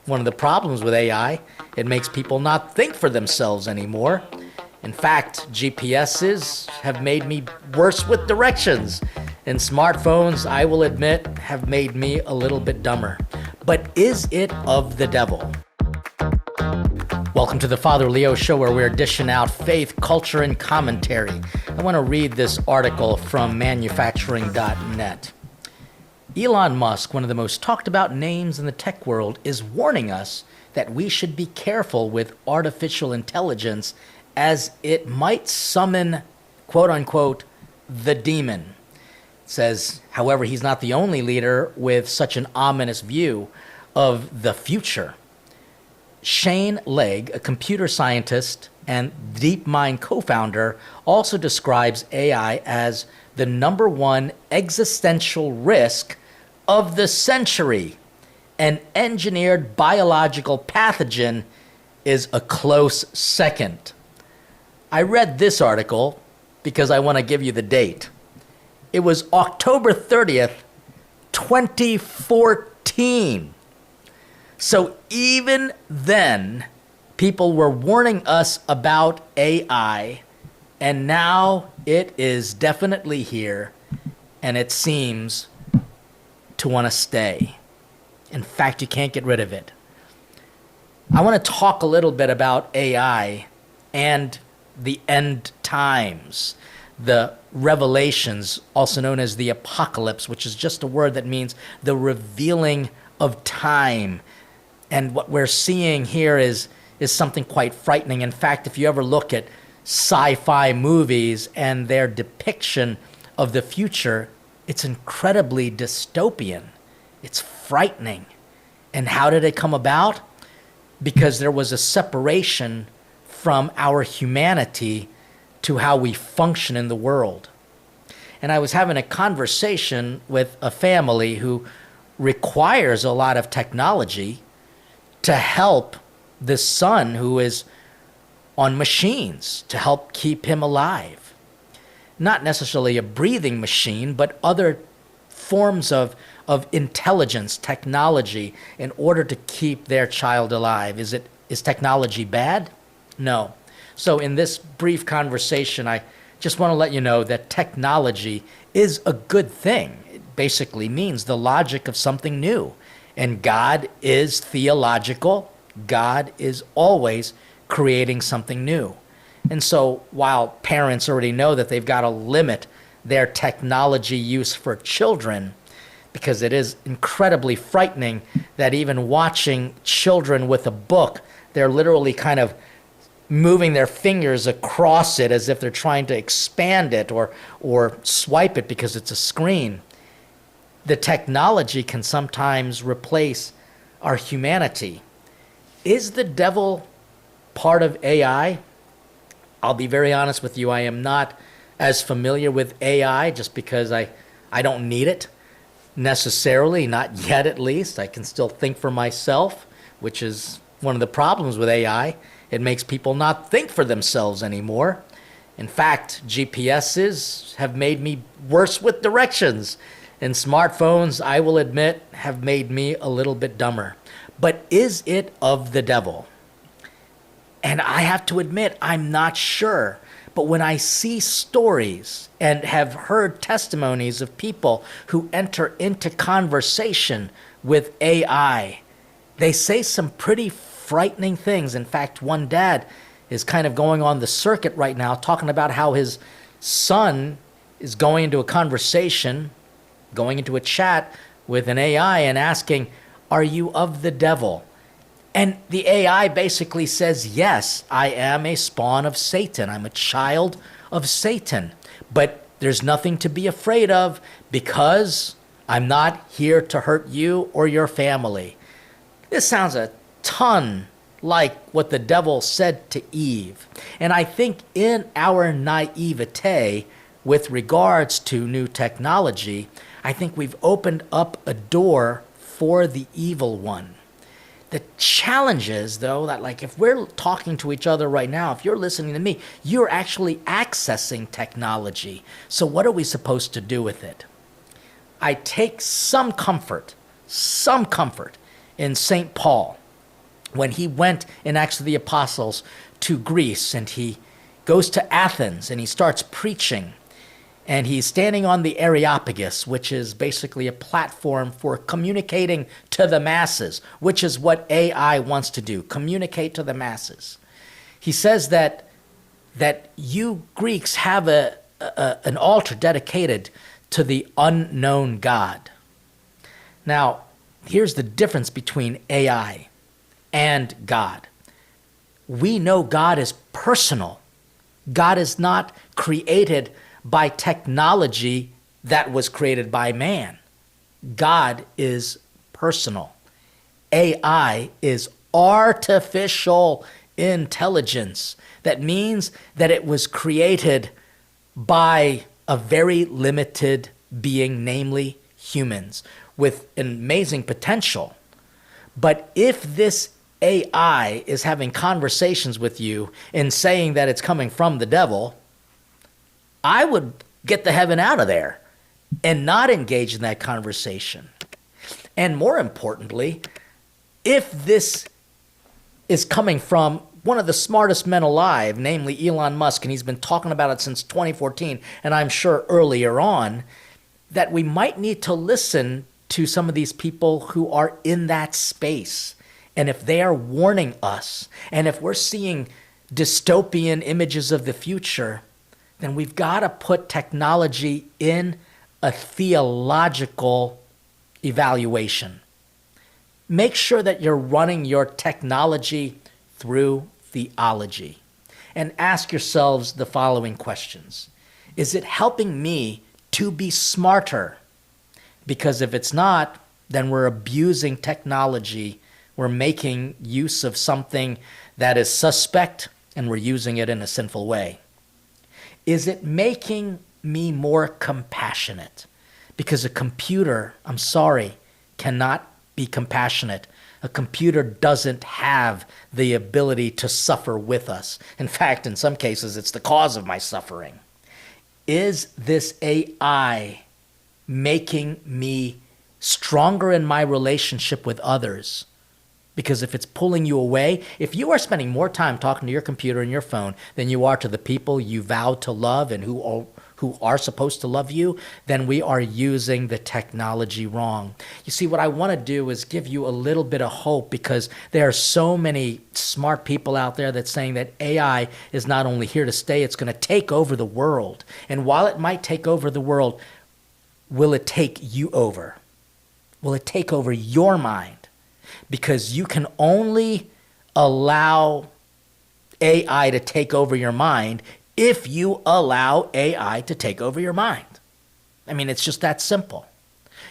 one of the problems with AI. It makes people not think for themselves anymore. In fact, GPSs have made me worse with directions, and smartphones, I will admit, have made me a little bit dumber. But is it of the devil? Welcome to the Father Leo Show, where we're dishing out faith, culture, and commentary. I want to read this article from manufacturing.net. Elon Musk, one of the most talked about names in the tech world, is warning us that we should be careful with artificial intelligence as it might summon, quote unquote, the demon. It says, however, he's not the only leader with such an ominous view of the future. Shane Legg, a computer scientist and DeepMind co-founder, also describes AI as the number one existential risk of the century. An engineered biological pathogen is a close second. I read this article because I want to give you the date. It was October 30th, 2014. So even then, people were warning us about AI, and now it is definitely here, and it seems to want to stay. In fact, you can't get rid of it. I want to talk a little bit about AI and the end times, the revelations, also known as the apocalypse, which is just a word that means the revealing of time. And what we're seeing here is something quite frightening. In fact, if you ever look at sci-fi movies and their depiction of the future, it's incredibly dystopian. It's frightening. And how did it come about? Because there was a separation from our humanity to how we function in the world. And I was having a conversation with a family who requires a lot of technology to help the son who is on machines to help keep him alive. Not necessarily a breathing machine, but other forms of intelligence, technology, in order to keep their child alive. Is technology bad? No. So in this brief conversation, I just want to let you know that technology is a good thing. It basically means the logic of something new. And God is theological. God is always creating something new. And so while parents already know that they've got to limit their technology use for children, because it is incredibly frightening that even watching children with a book, they're literally kind of moving their fingers across it as if they're trying to expand it or swipe it because it's a screen. The technology can sometimes replace our humanity. Is the devil part of AI? I'll be very honest with you. I am not as familiar with AI just because I don't need it necessarily, not yet at least. I can still think for myself, which is one of the problems with AI. It makes people not think for themselves anymore. In fact, GPSs have made me worse with directions. And smartphones, I will admit, have made me a little bit dumber. But is it of the devil? And I have to admit, I'm not sure. But when I see stories and have heard testimonies of people who enter into conversation with AI, they say some pretty frightening things. In fact, one dad is kind of going on the circuit right now talking about how his son is going into a conversation, going into a chat with an AI and asking, "Are you of the devil?" And the AI basically says, yes, I am a spawn of Satan. I'm a child of Satan. But there's nothing to be afraid of because I'm not here to hurt you or your family. This sounds a ton like what the devil said to Eve. And I think in our naivete with regards to new technology, I think we've opened up a door for the evil one. The challenge is, though, that like if we're talking to each other right now, if you're listening to me, you're actually accessing technology. So what are we supposed to do with it? I take some comfort in St. Paul. when he went in Acts of the Apostles to Greece, and he goes to Athens and he starts preaching, and he's standing on the Areopagus, which is basically a platform for communicating to the masses, which is what AI wants to do, communicate to the masses. He says that you Greeks have an altar dedicated to the unknown God. Now, here's the difference between AI and God. We know God is personal. God is not created by technology that was created by man. God is personal. AI is artificial intelligence. That means that it was created by a very limited being, namely humans, with amazing potential. But if this AI is having conversations with you and saying that it's coming from the devil, I would get the heaven out of there and not engage in that conversation. And more importantly, if this is coming from one of the smartest men alive, namely Elon Musk, and he's been talking about it since 2014, and I'm sure earlier on, that we might need to listen to some of these people who are in that space. And if they are warning us, and if we're seeing dystopian images of the future, then we've got to put technology in a theological evaluation. Make sure that you're running your technology through theology. And ask yourselves the following questions. Is it helping me to be smarter? Because if it's not, then we're abusing technology. We're making use of something that is suspect, and we're using it in a sinful way. Is it making me more compassionate? Because a computer, I'm sorry, cannot be compassionate. A computer doesn't have the ability to suffer with us. In fact, in some cases, it's the cause of my suffering. Is this AI making me stronger in my relationship with others? Because if it's pulling you away, if you are spending more time talking to your computer and your phone than you are to the people you vowed to love and who are supposed to love you, then we are using the technology wrong. You see, what I want to do is give you a little bit of hope, because there are so many smart people out there that's saying that AI is not only here to stay, it's going to take over the world. And while it might take over the world, will it take you over? Will it take over your mind? Because you can only allow AI to take over your mind if you allow AI to take over your mind. I mean, it's just that simple.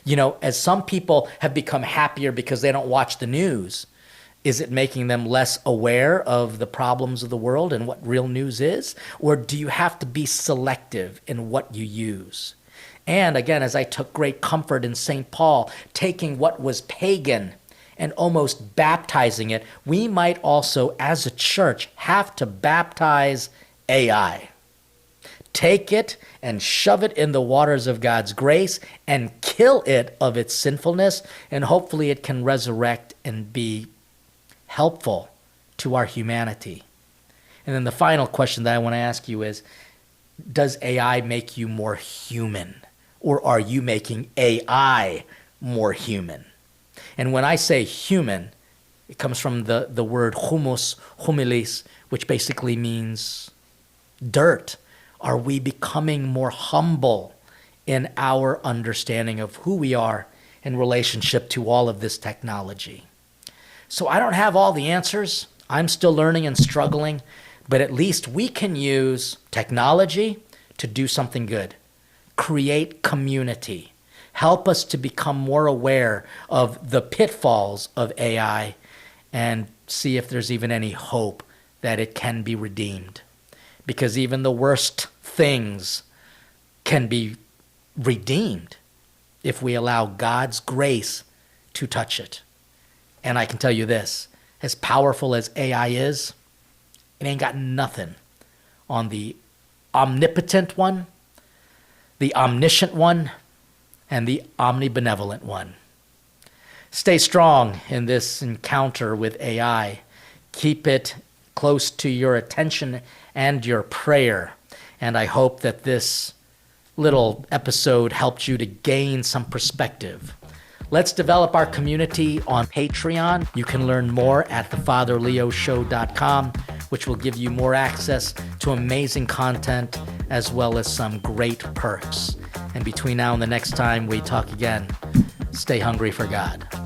You know, as some people have become happier because they don't watch the news, is it making them less aware of the problems of the world and what real news is? Or do you have to be selective in what you use? And again, as I took great comfort in St. Paul, taking what was pagan and almost baptizing it, we might also, as a church, have to baptize AI. Take it and shove it in the waters of God's grace and kill it of its sinfulness, and hopefully it can resurrect and be helpful to our humanity. And then the final question that I want to ask you is, does AI make you more human, or are you making AI more human? And when I say human, it comes from the word humus, humilis, which basically means dirt. Are we becoming more humble in our understanding of who we are in relationship to all of this technology? So I don't have all the answers. I'm still learning and struggling, but at least we can use technology to do something good, create community, help us to become more aware of the pitfalls of AI, and see if there's even any hope that it can be redeemed. Because even the worst things can be redeemed if we allow God's grace to touch it. And I can tell you this, as powerful as AI is, it ain't got nothing on the omnipotent one, the omniscient one, and the omnibenevolent one. Stay strong in this encounter with AI. Keep it close to your attention and your prayer. And I hope that this little episode helped you to gain some perspective. Let's develop our community on Patreon. You can learn more at thefatherleoshow.com, which will give you more access to amazing content as well as some great perks. And between now and the next time we talk again, stay hungry for God.